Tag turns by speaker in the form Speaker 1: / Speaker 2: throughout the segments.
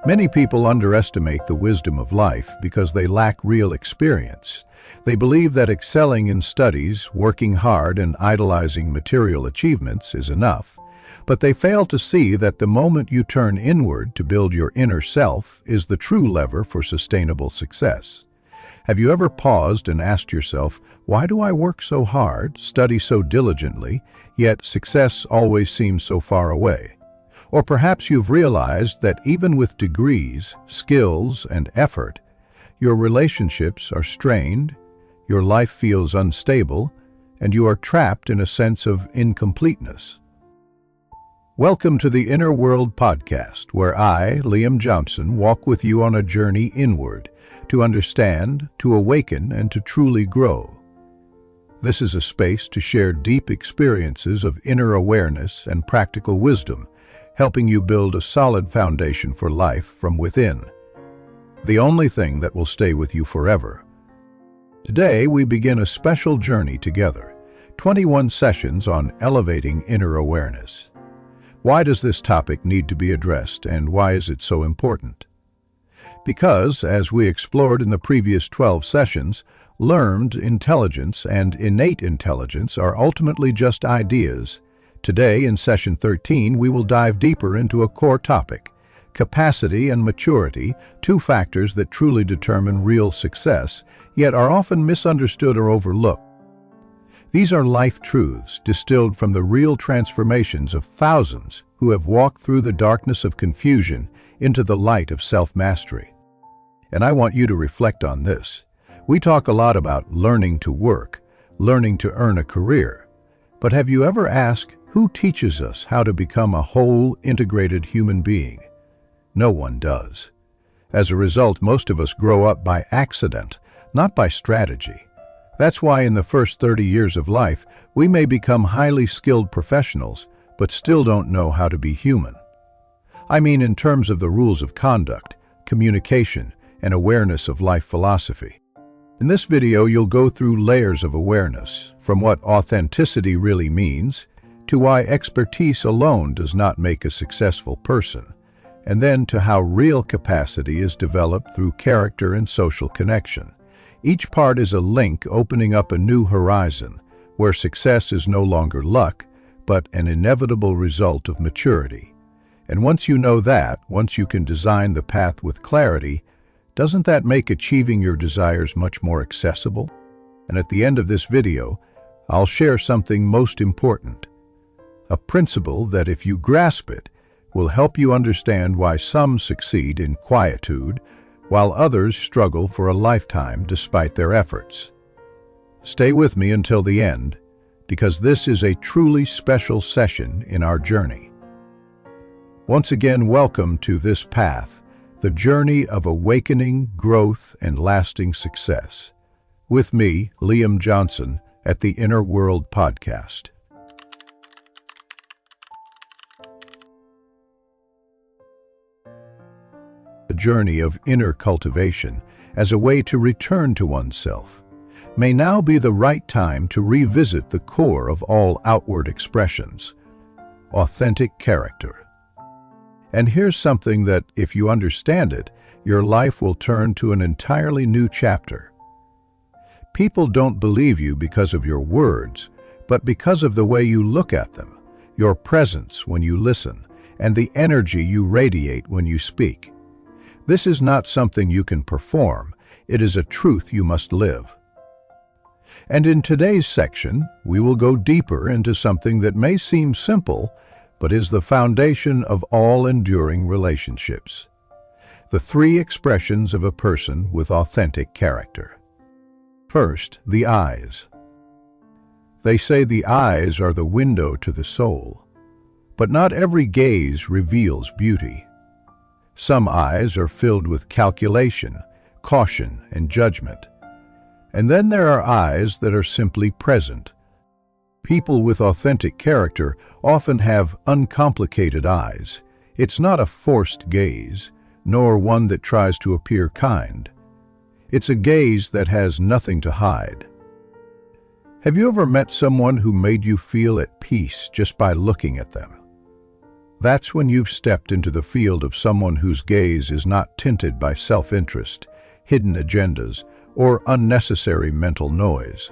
Speaker 1: Many people underestimate the wisdom of life because they lack real experience. They believe that excelling in studies, working hard, and idolizing material achievements is enough. But they fail to see that the moment you turn inward to build your inner self is the true lever for sustainable success. Have you ever paused and asked yourself, why do I work so hard, study so diligently, yet success always seems so far away? Or perhaps you've realized that even with degrees, skills, and effort, your relationships are strained, your life feels unstable, and you are trapped in a sense of incompleteness. Welcome to the Inner World Podcast, where I, Liam Johnson, walk with you on a journey inward, to understand, to awaken, and to truly grow. This is a space to share deep experiences of inner awareness and practical wisdom, helping you build a solid foundation for life from within. The only thing that will stay with you forever. Today, we begin a special journey together, 21 sessions on elevating inner awareness. Why does this topic need to be addressed, and why is it so important? Because, as we explored in the previous 12 sessions, learned intelligence and innate intelligence are ultimately just ideas. Today, in session 13, we will dive deeper into a core topic: capacity and maturity, two factors that truly determine real success, yet are often misunderstood or overlooked. These are life truths distilled from the real transformations of thousands who have walked through the darkness of confusion into the light of self-mastery. And I want you to reflect on this. We talk a lot about learning to work, learning to earn a career. But have you ever asked, who teaches us how to become a whole, integrated human being? No one does. As a result, most of us grow up by accident, not by strategy. That's why in the first 30 years of life, we may become highly skilled professionals, but still don't know how to be human. I mean in terms of the rules of conduct, communication, and awareness of life philosophy. In this video, you'll go through layers of awareness, from what authenticity really means, to why expertise alone does not make a successful person, and then to how real capacity is developed through character and social connection. Each part is a link opening up a new horizon, where success is no longer luck, but an inevitable result of maturity. And once you know that, once you can design the path with clarity, doesn't that make achieving your desires much more accessible? And at the end of this video, I'll share something most important. A principle that, if you grasp it, will help you understand why some succeed in quietude, while others struggle for a lifetime despite their efforts. Stay with me until the end, because this is a truly special session in our journey. Once again, welcome to this path, the journey of awakening, growth, and lasting success. With me, Liam Johnson, at the Inner World Podcast. The journey of inner cultivation as a way to return to oneself may now be the right time to revisit the core of all outward expressions: authentic character. And here's something that, if you understand it, your life will turn to an entirely new chapter. People don't believe you because of your words, but because of the way you look at them, your presence when you listen, and the energy you radiate when you speak. This is not something you can perform, it is a truth you must live. And in today's section, we will go deeper into something that may seem simple, but is the foundation of all enduring relationships: the three expressions of a person with authentic character. First, the eyes. They say the eyes are the window to the soul, but not every gaze reveals beauty. Some eyes are filled with calculation, caution, and judgment. And then there are eyes that are simply present. People with authentic character often have uncomplicated eyes. It's not a forced gaze, nor one that tries to appear kind. It's a gaze that has nothing to hide. Have you ever met someone who made you feel at peace just by looking at them? That's when you've stepped into the field of someone whose gaze is not tinted by self-interest, hidden agendas, or unnecessary mental noise.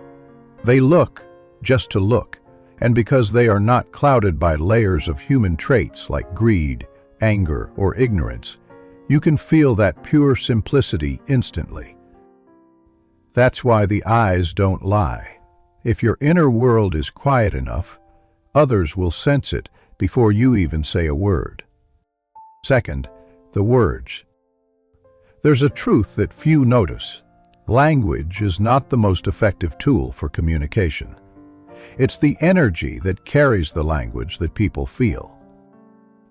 Speaker 1: They look just to look, and because they are not clouded by layers of human traits like greed, anger, or ignorance, you can feel that pure simplicity instantly. That's why the eyes don't lie. If your inner world is quiet enough, others will sense it before you even say a word. Second, the words. There's a truth that few notice. Language is not the most effective tool for communication. It's the energy that carries the language that people feel.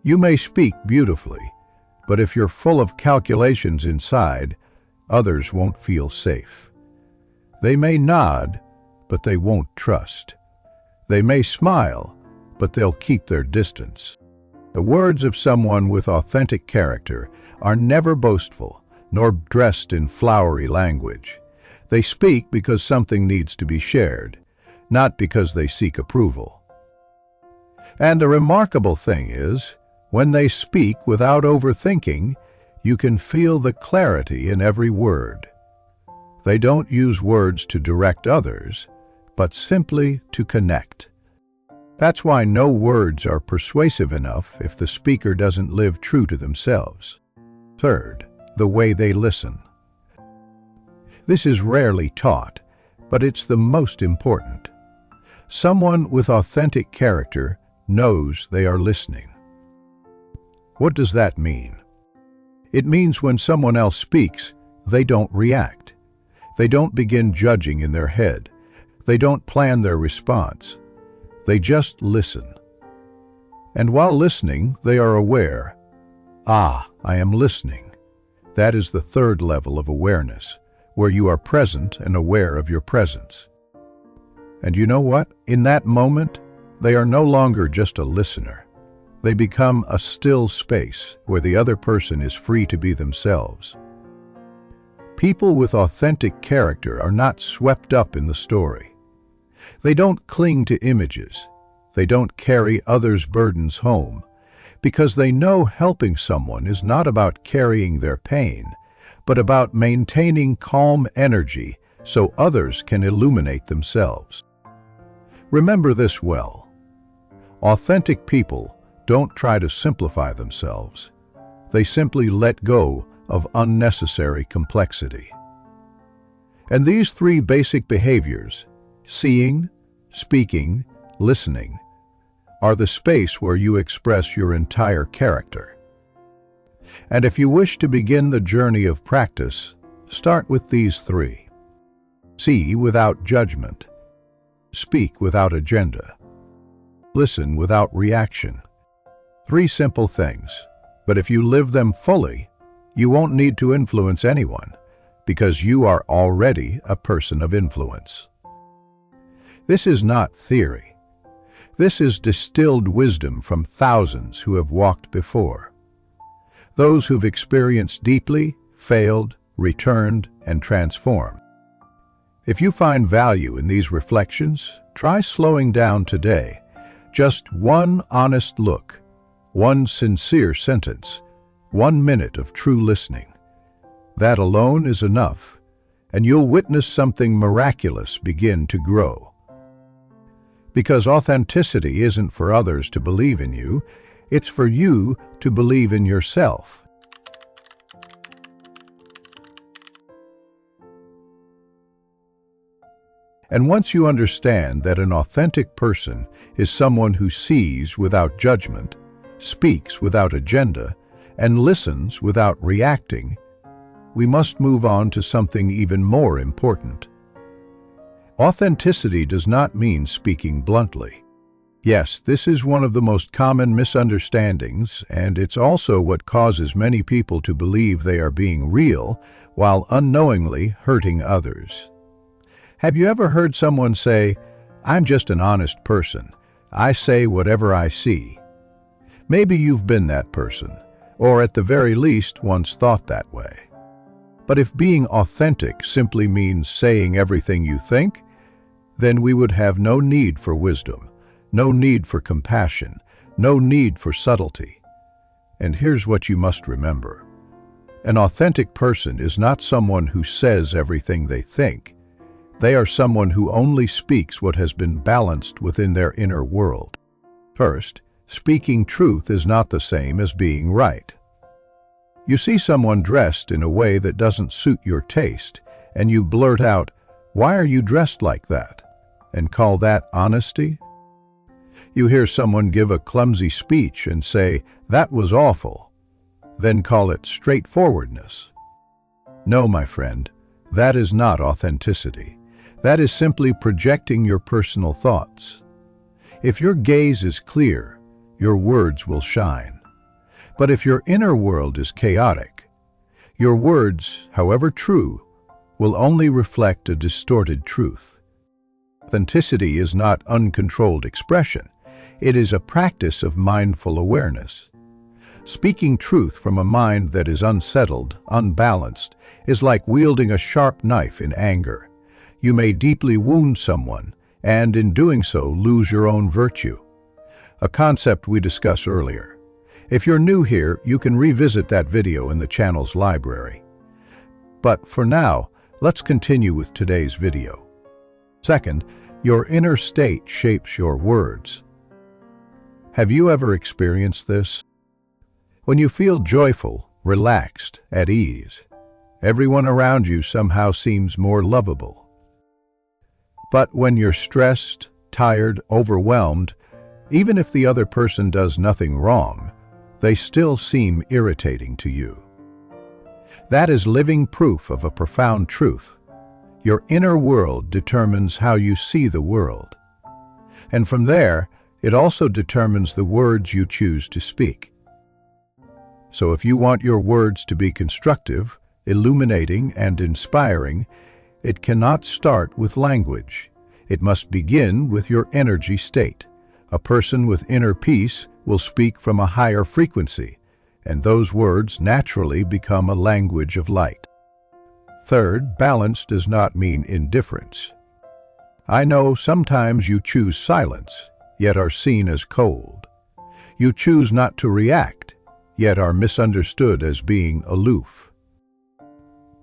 Speaker 1: You may speak beautifully, but if you're full of calculations inside, others won't feel safe. They may nod, but they won't trust. They may smile, but they'll keep their distance. The words of someone with authentic character are never boastful, nor dressed in flowery language. They speak because something needs to be shared, not because they seek approval. And a remarkable thing is, when they speak without overthinking, you can feel the clarity in every word. They don't use words to direct others, but simply to connect. That's why no words are persuasive enough if the speaker doesn't live true to themselves. Third, the way they listen. This is rarely taught, but it's the most important. Someone with authentic character knows they are listening. What does that mean? It means when someone else speaks, they don't react. They don't begin judging in their head. They don't plan their response. They just listen. And while listening, they are aware. I am listening. That is the third level of awareness, where you are present and aware of your presence. And you know what? In that moment, they are no longer just a listener. They become a still space where the other person is free to be themselves. People with authentic character are not swept up in the story. They don't cling to images. They don't carry others' burdens home, because they know helping someone is not about carrying their pain, but about maintaining calm energy so others can illuminate themselves. Remember this well. Authentic people don't try to simplify themselves. They simply let go of unnecessary complexity. And these three basic behaviors, seeing, speaking, listening, are the space where you express your entire character. And if you wish to begin the journey of practice, start with these three. See without judgment. Speak without agenda. Listen without reaction. Three simple things, but if you live them fully, you won't need to influence anyone, because you are already a person of influence. This is not theory. This is distilled wisdom from thousands who have walked before. Those who've experienced deeply, failed, returned, and transformed. If you find value in these reflections, try slowing down today. Just one honest look, one sincere sentence, 1 minute of true listening. That alone is enough, and you'll witness something miraculous begin to grow. Because authenticity isn't for others to believe in you, it's for you to believe in yourself. And once you understand that an authentic person is someone who sees without judgment, speaks without agenda, and listens without reacting, we must move on to something even more important. Authenticity does not mean speaking bluntly. Yes, this is one of the most common misunderstandings, and it's also what causes many people to believe they are being real while unknowingly hurting others. Have you ever heard someone say, "I'm just an honest person. I say whatever I see"? Maybe you've been that person, or at the very least once thought that way. But if being authentic simply means saying everything you think, then we would have no need for wisdom, no need for compassion, no need for subtlety. And here's what you must remember. An authentic person is not someone who says everything they think. They are someone who only speaks what has been balanced within their inner world. First, speaking truth is not the same as being right. You see someone dressed in a way that doesn't suit your taste, and you blurt out, "Why are you dressed like that?" and call that honesty? You hear someone give a clumsy speech and say, "That was awful," then call it straightforwardness. No, my friend, that is not authenticity. That is simply projecting your personal thoughts. If your gaze is clear, your words will shine. But if your inner world is chaotic, your words, however true, will only reflect a distorted truth. Authenticity is not uncontrolled expression. It is a practice of mindful awareness. Speaking truth from a mind that is unsettled, unbalanced, is like wielding a sharp knife in anger. You may deeply wound someone, and in doing so lose your own virtue. A concept we discussed earlier. If you're new here, you can revisit that video in the channel's library. But for now, let's continue with today's video. Second, your inner state shapes your words. Have you ever experienced this? When you feel joyful, relaxed, at ease, everyone around you somehow seems more lovable. But when you're stressed, tired, overwhelmed, even if the other person does nothing wrong, they still seem irritating to you. That is living proof of a profound truth. Your inner world determines how you see the world. And from there, it also determines the words you choose to speak. So if you want your words to be constructive, illuminating, and inspiring, it cannot start with language. It must begin with your energy state. A person with inner peace will speak from a higher frequency, and those words naturally become a language of light. Third, balance does not mean indifference. I know sometimes you choose silence, yet are seen as cold. You choose not to react, yet are misunderstood as being aloof.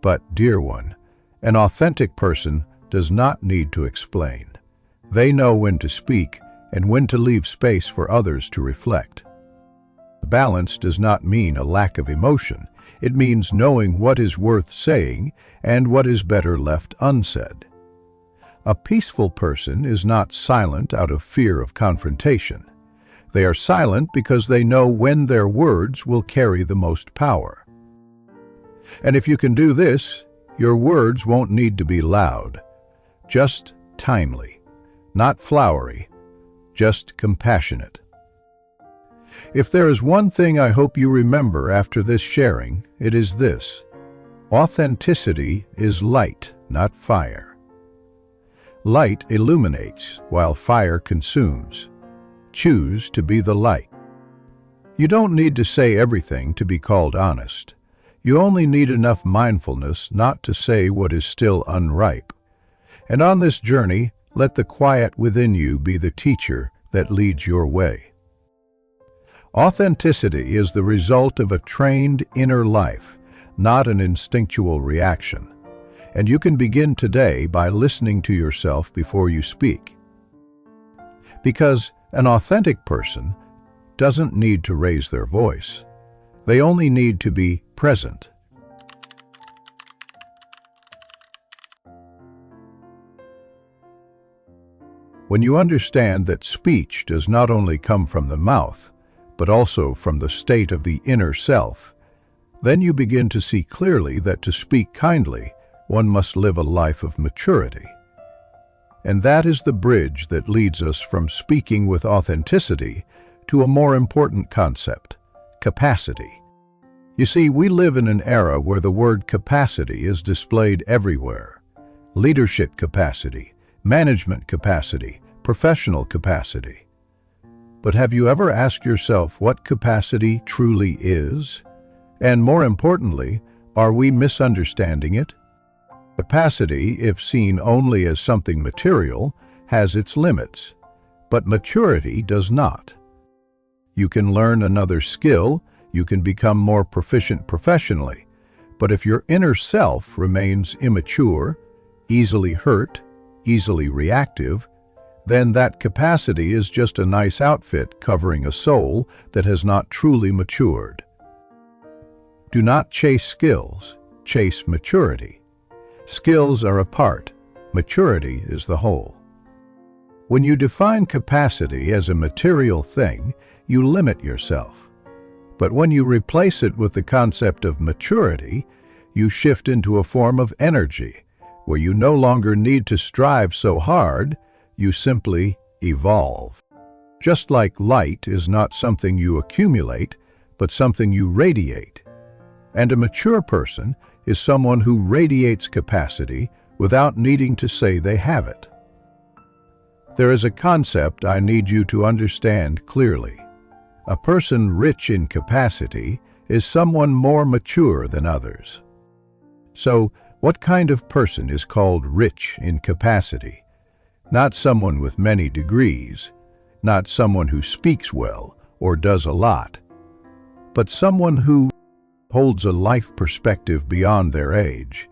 Speaker 1: But, dear one, an authentic person does not need to explain. They know when to speak and when to leave space for others to reflect. Balance does not mean a lack of emotion. It means knowing what is worth saying and what is better left unsaid. A peaceful person is not silent out of fear of confrontation. They are silent because they know when their words will carry the most power. And if you can do this, your words won't need to be loud, just timely, not flowery, just compassionate. If there is one thing I hope you remember after this sharing, it is this: authenticity is light, not fire. Light illuminates, while fire consumes. Choose to be the light. You don't need to say everything to be called honest. You only need enough mindfulness not to say what is still unripe. And on this journey, let the quiet within you be the teacher that leads your way. Authenticity is the result of a trained inner life, not an instinctual reaction. And you can begin today by listening to yourself before you speak. Because an authentic person doesn't need to raise their voice. They only need to be present. When you understand that speech does not only come from the mouth, but also from the state of the inner self, then you begin to see clearly that to speak kindly, one must live a life of maturity. And that is the bridge that leads us from speaking with authenticity to a more important concept: capacity. You see, we live in an era where the word capacity is displayed everywhere. Leadership capacity, management capacity, professional capacity. But have you ever asked yourself what capacity truly is? And more importantly, are we misunderstanding it? Capacity, if seen only as something material, has its limits, but maturity does not. You can learn another skill, you can become more proficient professionally, but if your inner self remains immature, easily hurt, easily reactive, then that capacity is just a nice outfit covering a soul that has not truly matured. Do not chase skills, chase maturity. Skills are a part, maturity is the whole. When you define capacity as a material thing, you limit yourself. But when you replace it with the concept of maturity, you shift into a form of energy, where you no longer need to strive so hard, you simply evolve. Just like light is not something you accumulate, but something you radiate. And a mature person is someone who radiates capacity without needing to say they have it. There is a concept I need you to understand clearly. A person rich in capacity is someone more mature than others. So, what kind of person is called rich in capacity? Not someone with many degrees, not someone who speaks well or does a lot, but someone who holds a life perspective beyond their age.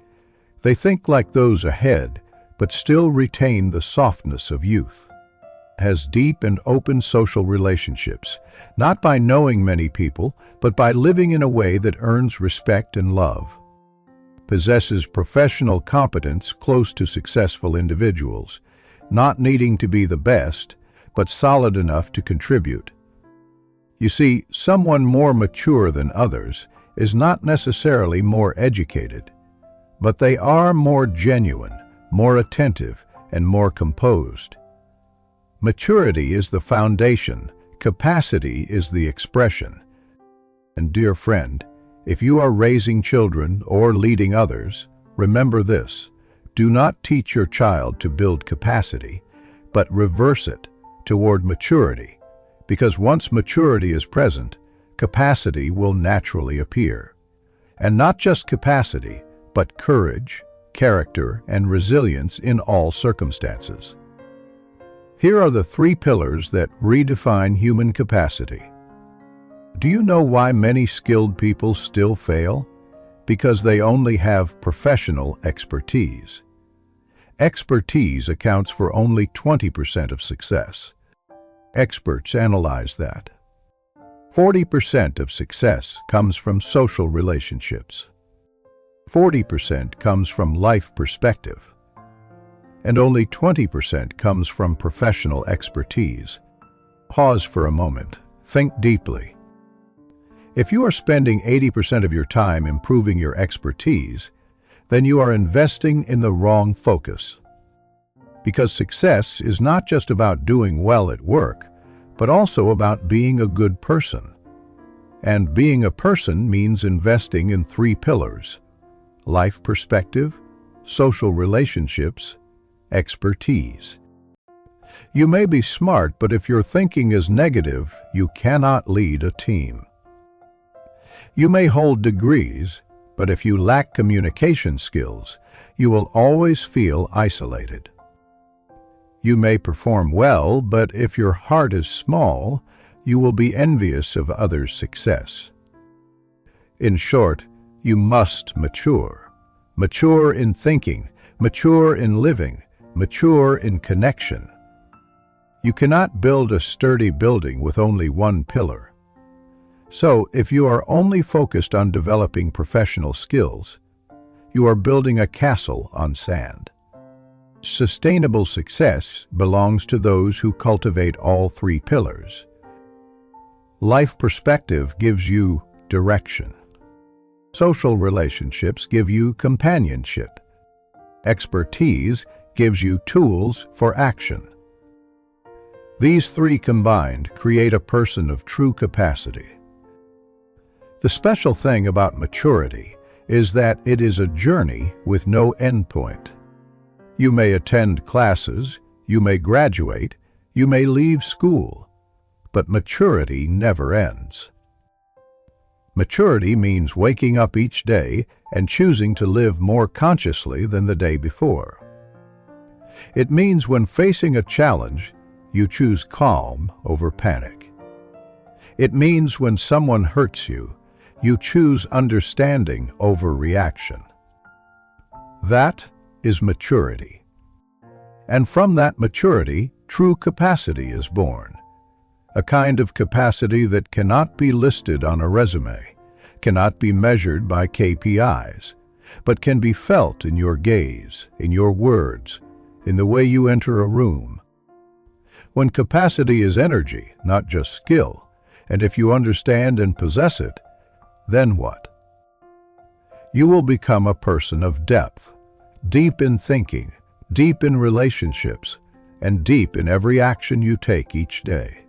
Speaker 1: They think like those ahead, but still retain the softness of youth. Has deep and open social relationships, not by knowing many people, but by living in a way that earns respect and love. Possesses professional competence close to successful individuals, not needing to be the best, but solid enough to contribute. You see, someone more mature than others is not necessarily more educated, but they are more genuine, more attentive, and more composed. Maturity is the foundation, capacity is the expression. And dear friend, if you are raising children or leading others, remember this: do not teach your child to build capacity, but reverse it toward maturity, because once maturity is present, capacity will naturally appear. And not just capacity, but courage, character, and resilience in all circumstances. Here are the 3 pillars that redefine human capacity. Do you know why many skilled people still fail? Because they only have professional expertise. Expertise accounts for only 20% of success. Experts analyze that. 40% of success comes from social relationships. 40% comes from life perspective. And only 20% comes from professional expertise. Pause for a moment. Think deeply. If you are spending 80% of your time improving your expertise, then you are investing in the wrong focus. Because success is not just about doing well at work, but also about being a good person. And being a person means investing in 3 pillars: life perspective, social relationships, expertise. You may be smart, but if your thinking is negative, you cannot lead a team. You may hold degrees, but if you lack communication skills, you will always feel isolated. You may perform well, but if your heart is small, you will be envious of others' success. In short, you must mature. Mature in thinking, mature in living, mature in connection. You cannot build a sturdy building with only one pillar. So, if you are only focused on developing professional skills, you are building a castle on sand. Sustainable success belongs to those who cultivate all 3 pillars. Life perspective gives you direction. Social relationships give you companionship. Expertise gives you tools for action. These 3 combined create a person of true capacity. The special thing about maturity is that it is a journey with no endpoint. You may attend classes, you may graduate, you may leave school, but maturity never ends. Maturity means waking up each day and choosing to live more consciously than the day before. It means when facing a challenge, you choose calm over panic. It means when someone hurts you, you choose understanding over reaction. That is maturity. And from that maturity, true capacity is born. A kind of capacity that cannot be listed on a resume, cannot be measured by KPIs, but can be felt in your gaze, in your words, in the way you enter a room. When capacity is energy, not just skill, and if you understand and possess it, then what? You will become a person of depth, deep in thinking, deep in relationships, and deep in every action you take each day.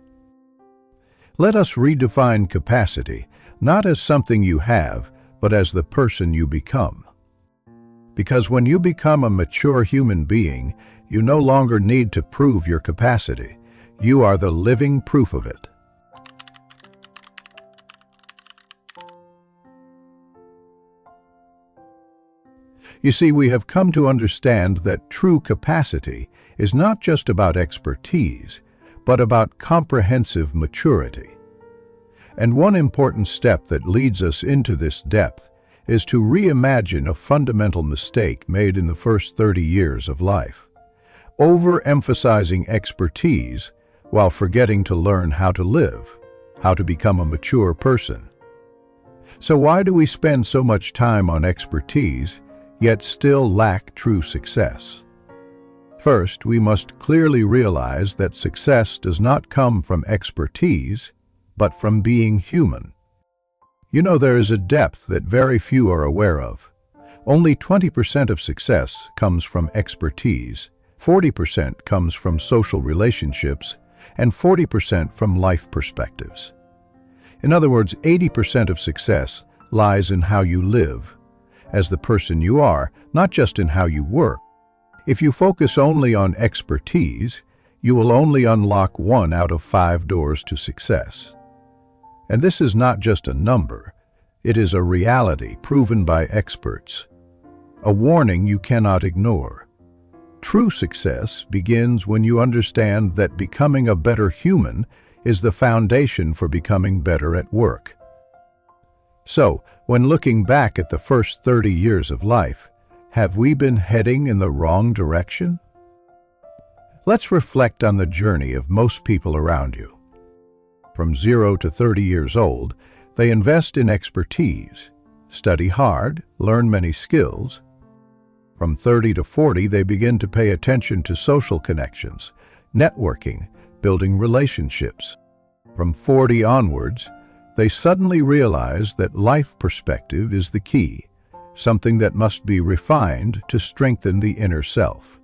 Speaker 1: Let us redefine capacity, not as something you have, but as the person you become. Because when you become a mature human being, you no longer need to prove your capacity. You are the living proof of it. You see, we have come to understand that true capacity is not just about expertise, but about comprehensive maturity. And one important step that leads us into this depth is to reimagine a fundamental mistake made in the first 30 years of life, overemphasizing expertise while forgetting to learn how to live, how to become a mature person. So why do we spend so much time on expertise, yet still lack true success? First, we must clearly realize that success does not come from expertise, but from being human. You know, there is a depth that very few are aware of. Only 20% of success comes from expertise, 40% comes from social relationships, and 40% from life perspectives. In other words, 80% of success lies in how you live, as the person you are, not just in how you work. If you focus only on expertise, you will only unlock 1 out of 5 doors to success. And this is not just a number, it is a reality proven by experts, a warning you cannot ignore. True success begins when you understand that becoming a better human is the foundation for becoming better at work. So, when looking back at the first 30 years of life, have we been heading in the wrong direction? Let's reflect on the journey of most people around you. From 0 to 30 years old, they invest in expertise, study hard, learn many skills. From 30 to 40, they begin to pay attention to social connections, networking, building relationships. From 40 onwards, they suddenly realize that life perspective is the key, something that must be refined to strengthen the inner self.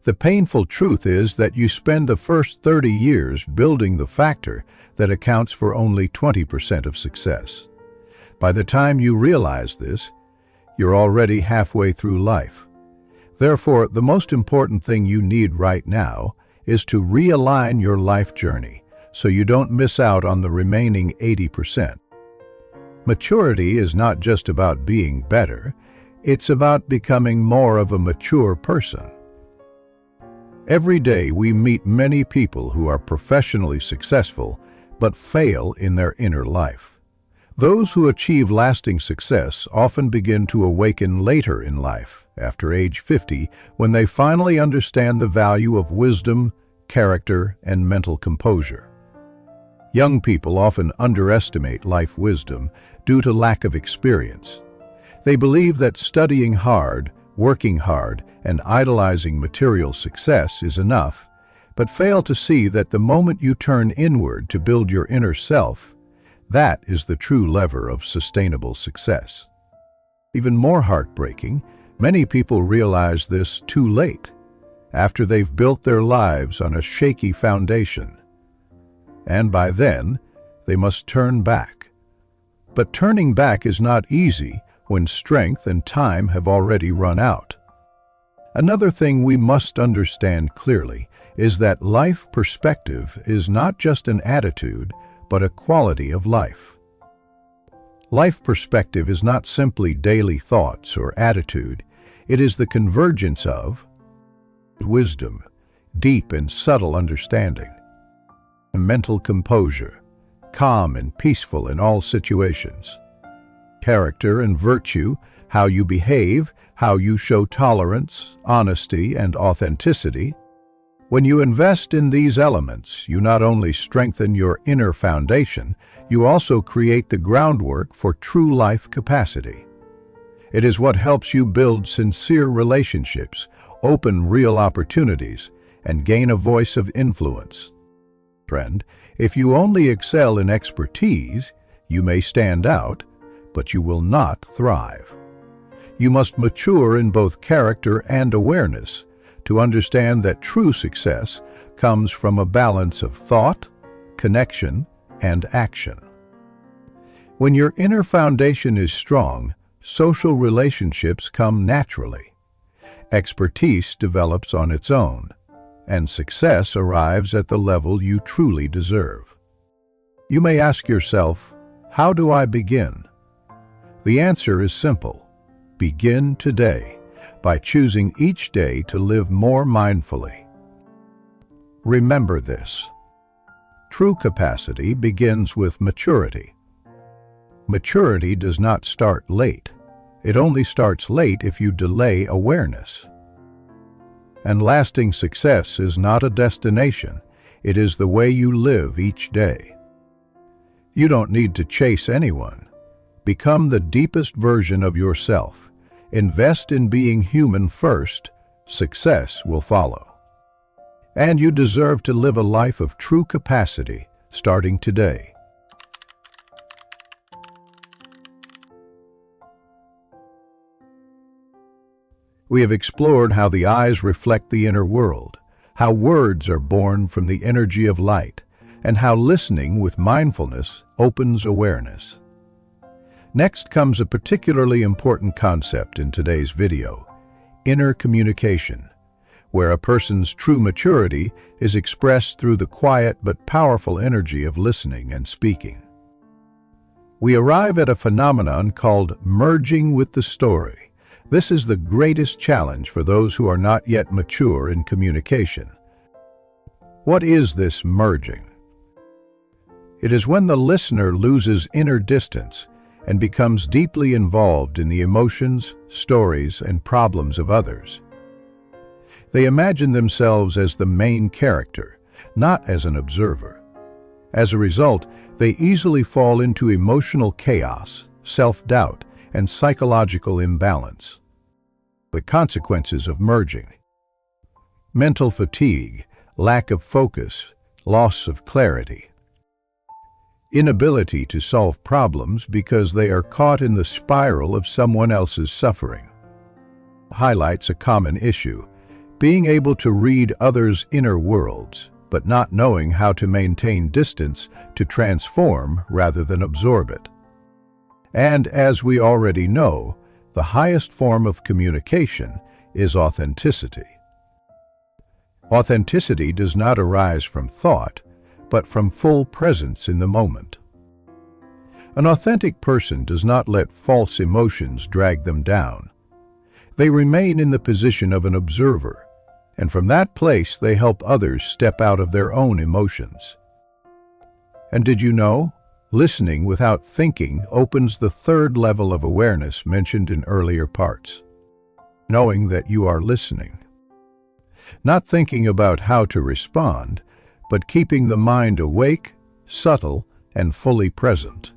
Speaker 1: The painful truth is that you spend the first 30 years building the factor that accounts for only 20% of success. By the time you realize this, you're already halfway through life. Therefore, the most important thing you need right now is to realign your life journey so you don't miss out on the remaining 80%. Maturity is not just about being better, it's about becoming more of a mature person. Every day we meet many people who are professionally successful but fail in their inner life. Those who achieve lasting success often begin to awaken later in life, after age 50, when they finally understand the value of wisdom, character, and mental composure. Young people often underestimate life wisdom due to lack of experience. They believe that studying hard, working hard, and idolizing material success is enough, but fail to see that the moment you turn inward to build your inner self, that is the true lever of sustainable success. Even more heartbreaking, many people realize this too late, after they've built their lives on a shaky foundation. And by then, they must turn back. But turning back is not easy when strength and time have already run out. Another thing we must understand clearly is that life perspective is not just an attitude, but a quality of life. Life perspective is not simply daily thoughts or attitude, it is the convergence of wisdom, deep and subtle understanding, mental composure, calm and peaceful in all situations. Character and virtue, how you behave, how you show tolerance, honesty, and authenticity. When you invest in these elements, you not only strengthen your inner foundation, you also create the groundwork for true life capacity. It is what helps you build sincere relationships, open real opportunities, and gain a voice of influence. Friend, if you only excel in expertise, you may stand out, but you will not thrive. You must mature in both character and awareness to understand that true success comes from a balance of thought, connection, and action. When your inner foundation is strong, social relationships come naturally. Expertise develops on its own, and success arrives at the level you truly deserve. You may ask yourself, how do I begin? The answer is simple. Begin today by choosing each day to live more mindfully. Remember this. True capacity begins with maturity. Maturity does not start late. It only starts late if you delay awareness. And lasting success is not a destination. It is the way you live each day. You don't need to chase anyone. Become the deepest version of yourself. Invest in being human first. Success will follow. And you deserve to live a life of true capacity, starting today. We have explored how the eyes reflect the inner world, how words are born from the energy of light, and how listening with mindfulness opens awareness. Next comes a particularly important concept in today's video, inner communication, where a person's true maturity is expressed through the quiet but powerful energy of listening and speaking. We arrive at a phenomenon called merging with the story. This is the greatest challenge for those who are not yet mature in communication. What is this merging? It is when the listener loses inner distance and becomes deeply involved in the emotions, stories, and problems of others. They imagine themselves as the main character, not as an observer. As a result, they easily fall into emotional chaos, self-doubt, and psychological imbalance. The consequences of merging: mental fatigue, lack of focus, loss of clarity. Inability to solve problems because they are caught in the spiral of someone else's suffering. Highlights a common issue: being able to read others' inner worlds, but not knowing how to maintain distance to transform rather than absorb it. And as we already know, the highest form of communication is authenticity. Authenticity does not arise from thought, but from full presence in the moment. An authentic person does not let false emotions drag them down. They remain in the position of an observer, and from that place they help others step out of their own emotions. And did you know? Listening without thinking opens the third level of awareness mentioned in earlier parts. Knowing that you are listening. Not thinking about how to respond, but keeping the mind awake, subtle, and fully present.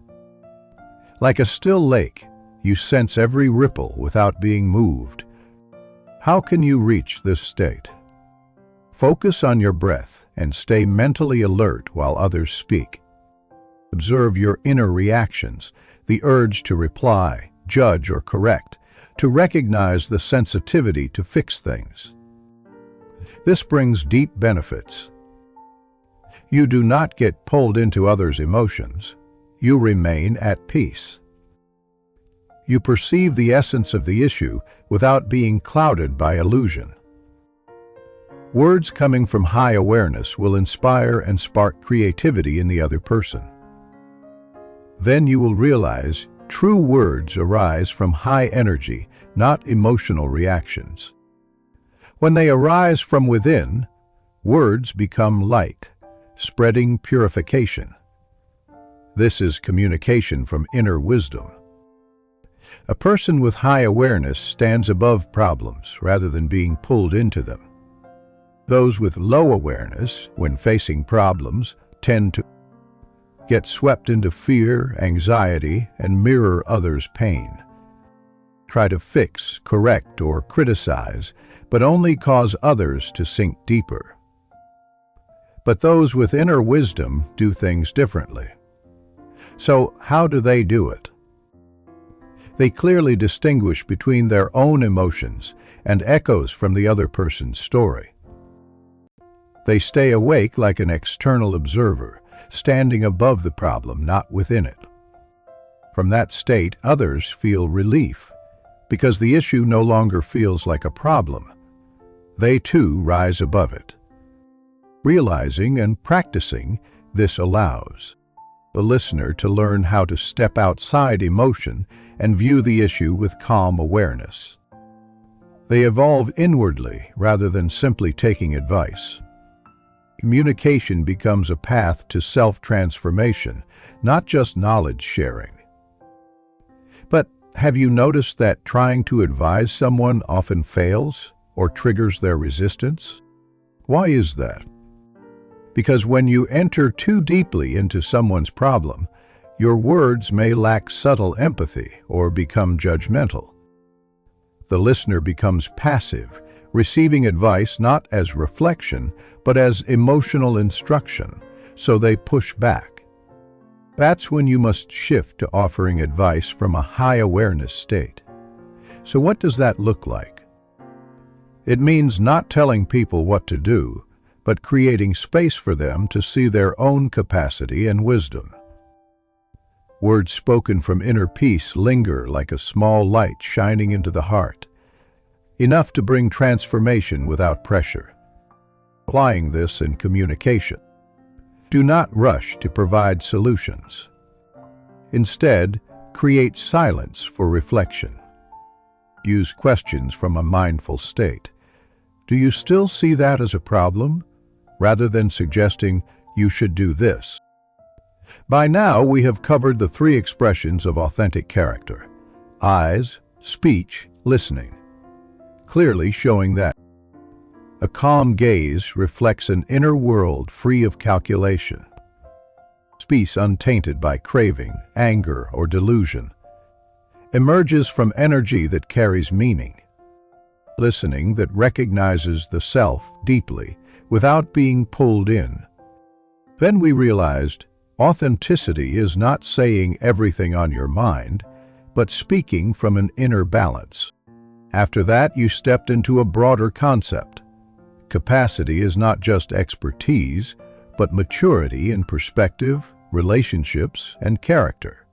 Speaker 1: Like a still lake, you sense every ripple without being moved. How can you reach this state? Focus on your breath and stay mentally alert while others speak. Observe your inner reactions, the urge to reply, judge, or correct, to recognize the sensitivity to fix things. This brings deep benefits. You do not get pulled into others' emotions. You remain at peace. You perceive the essence of the issue without being clouded by illusion. Words coming from high awareness will inspire and spark creativity in the other person. Then you will realize true words arise from high energy, not emotional reactions. When they arise from within, words become light, spreading purification. This is communication from inner wisdom. A person with high awareness stands above problems rather than being pulled into them. Those with low awareness, when facing problems, tend to get swept into fear, anxiety, and mirror others' pain. Try to fix, correct, or criticize, but only cause others to sink deeper. But those with inner wisdom do things differently. So, how do they do it? They clearly distinguish between their own emotions and echoes from the other person's story. They stay awake like an external observer, standing above the problem, not within it. From that state, others feel relief, because the issue no longer feels like a problem. They too rise above it. Realizing and practicing this allows the listener to learn how to step outside emotion and view the issue with calm awareness. They evolve inwardly rather than simply taking advice. Communication becomes a path to self-transformation, not just knowledge sharing. But have you noticed that trying to advise someone often fails or triggers their resistance? Why is that? Because when you enter too deeply into someone's problem, your words may lack subtle empathy or become judgmental. The listener becomes passive, receiving advice not as reflection, but as emotional instruction, so they push back. That's when you must shift to offering advice from a high awareness state. So what does that look like? It means not telling people what to do, but creating space for them to see their own capacity and wisdom. Words spoken from inner peace linger like a small light shining into the heart, enough to bring transformation without pressure. Applying this in communication. Do not rush to provide solutions. Instead, create silence for reflection. Use questions from a mindful state. Do you still see that as a problem? Rather than suggesting you should do this. By now, we have covered the three expressions of authentic character: eyes, speech, listening, clearly showing that a calm gaze reflects an inner world free of calculation. Speech untainted by craving, anger, or delusion emerges from energy that carries meaning. Listening that recognizes the self deeply without being pulled in. Then we realized authenticity is not saying everything on your mind, but speaking from an inner balance. After that, you stepped into a broader concept. Capacity is not just expertise, but maturity in perspective, relationships, and character.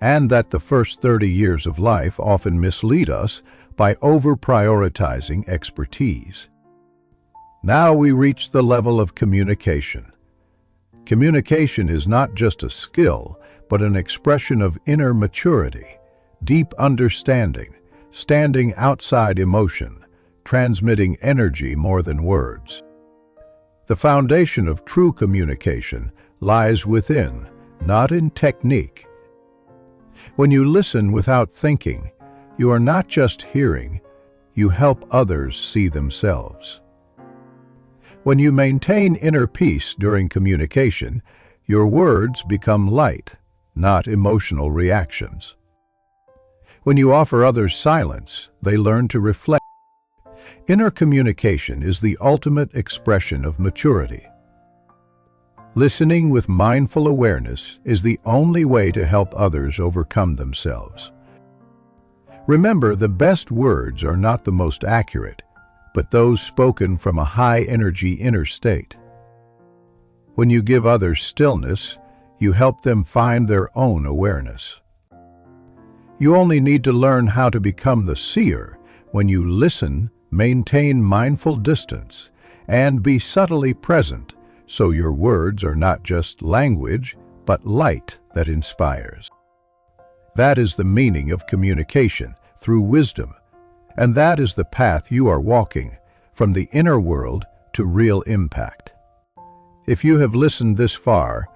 Speaker 1: And that the first 30 years of life often mislead us by over-prioritizing expertise. Now we reach the level of communication. Communication is not just a skill, but an expression of inner maturity, deep understanding, standing outside emotion, transmitting energy more than words. The foundation of true communication lies within, not in technique. When you listen without thinking, you are not just hearing, you help others see themselves. When you maintain inner peace during communication, your words become light, not emotional reactions. When you offer others silence, they learn to reflect. Inner communication is the ultimate expression of maturity. Listening with mindful awareness is the only way to help others overcome themselves. Remember, the best words are not the most accurate, but those spoken from a high-energy inner state. When you give others stillness, you help them find their own awareness. You only need to learn how to become the seer when you listen, maintain mindful distance, and be subtly present, so your words are not just language, but light that inspires. That is the meaning of communication through wisdom, and that is the path you are walking, from the inner world to real impact. If you have listened this far,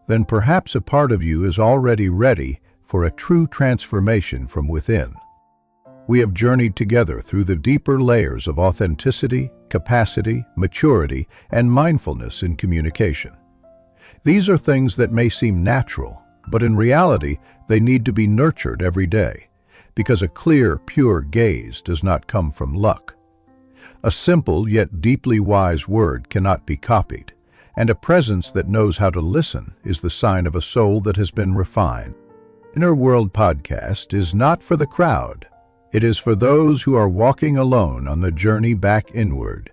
Speaker 1: then perhaps a part of you is already ready for a true transformation from within. We have journeyed together through the deeper layers of authenticity, capacity, maturity, and mindfulness in communication. These are things that may seem natural, but in reality, they need to be nurtured every day, because a clear, pure gaze does not come from luck. A simple yet deeply wise word cannot be copied, and a presence that knows how to listen is the sign of a soul that has been refined. Inner World Podcast is not for the crowd. It is for those who are walking alone on the journey back inward.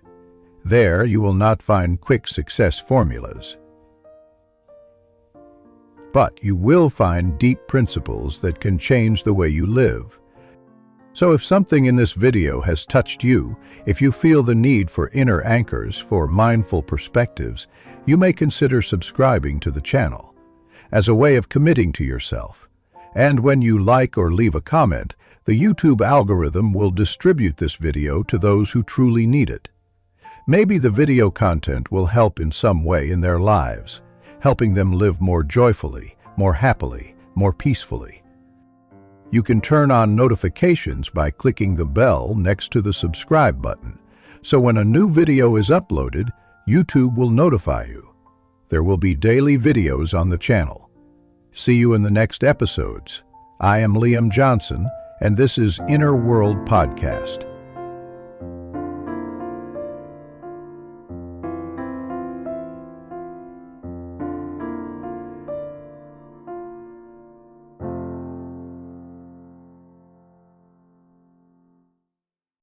Speaker 1: There you will not find quick success formulas, but you will find deep principles that can change the way you live. So if something in this video has touched you, if you feel the need for inner anchors, for mindful perspectives, you may consider subscribing to the channel as a way of committing to yourself. And when you like or leave a comment, the YouTube algorithm will distribute this video to those who truly need it. Maybe the video content will help in some way in their lives, helping them live more joyfully, more happily, more peacefully. You can turn on notifications by clicking the bell next to the subscribe button, so when a new video is uploaded, YouTube will notify you. There will be daily videos on the channel. See you in the next episodes. I am Liam Johnson, and this is Inner World Podcast.